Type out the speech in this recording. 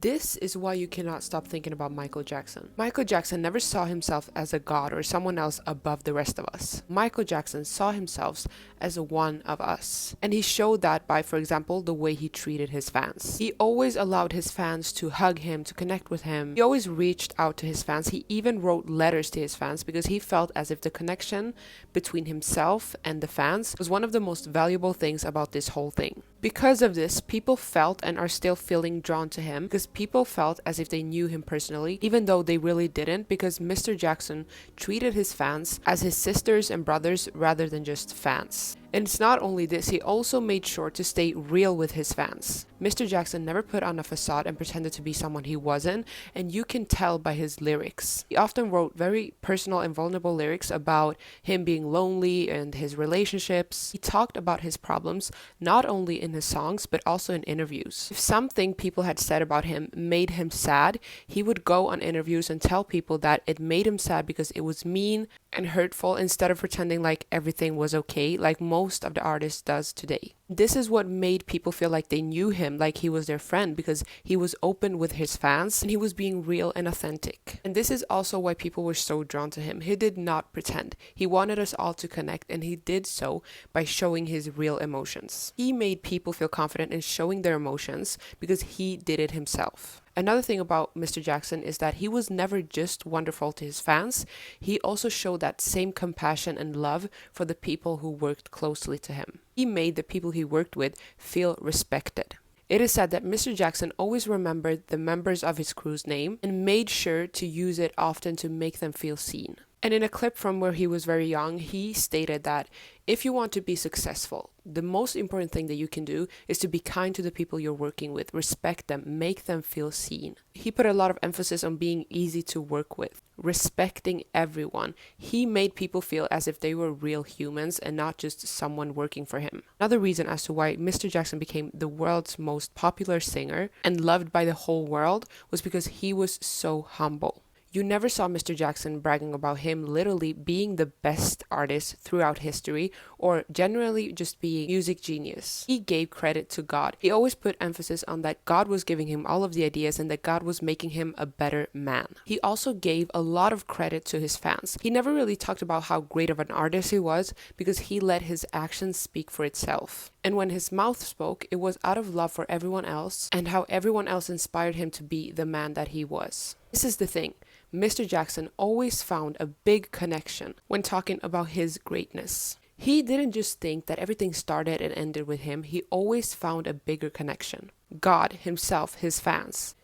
This is why you cannot stop thinking about Michael Jackson. Michael Jackson never saw himself as a god or someone else above the rest of us. Michael Jackson saw himself as one of us. And he showed that by, for example, the way he treated his fans. He always allowed his fans to hug him, to connect with him. He always reached out to his fans. He even wrote letters to his fans because he felt as if the connection between himself and the fans was one of the most valuable things about this whole thing. Because of this, people felt and are still feeling drawn to him because people felt as if they knew him personally, even though they really didn't, because Mr. Jackson treated his fans as his sisters and brothers rather than just fans. And it's not only this, he also made sure to stay real with his fans. Mr. Jackson never put on a facade and pretended to be someone he wasn't, and you can tell by his lyrics. He often wrote very personal and vulnerable lyrics about him being lonely and his relationships. He talked about his problems not only in his songs but also in interviews. If something people had said about him made him sad, he would go on interviews and tell people that it made him sad because it was mean and hurtful, instead of pretending like everything was okay like most of the artists does today. This is what made people feel like they knew him, like he was their friend, because he was open with his fans and he was being real and authentic. And this is also why people were so drawn to him. He did not pretend. He wanted us all to connect, and he did so by showing his real emotions. He made people feel confident in showing their emotions because he did it himself. Another thing about Mr. Jackson is that he was never just wonderful to his fans. He also showed that same compassion and love for the people who worked closely to him. He made the people he worked with feel respected. It is said that Mr. Jackson always remembered the members of his crew's name and made sure to use it often to make them feel seen. And in a clip from where he was very young, he stated that if you want to be successful, the most important thing that you can do is to be kind to the people you're working with, respect them, make them feel seen. He put a lot of emphasis on being easy to work with, respecting everyone. He made people feel as if they were real humans and not just someone working for him. Another reason as to why Mr. Jackson became the world's most popular singer and loved by the whole world was because he was so humble. You never saw Mr. Jackson bragging about him literally being the best artist throughout history or generally just being music genius. He gave credit to God. He always put emphasis on that God was giving him all of the ideas and that God was making him a better man. He also gave a lot of credit to his fans. He never really talked about how great of an artist he was because he let his actions speak for itself. And when his mouth spoke, it was out of love for everyone else and how everyone else inspired him to be the man that he was. This is the thing. Mr. Jackson always found a big connection when talking about his greatness. He didn't just think that everything started and ended with him, he always found a bigger connection. God himself, his fans.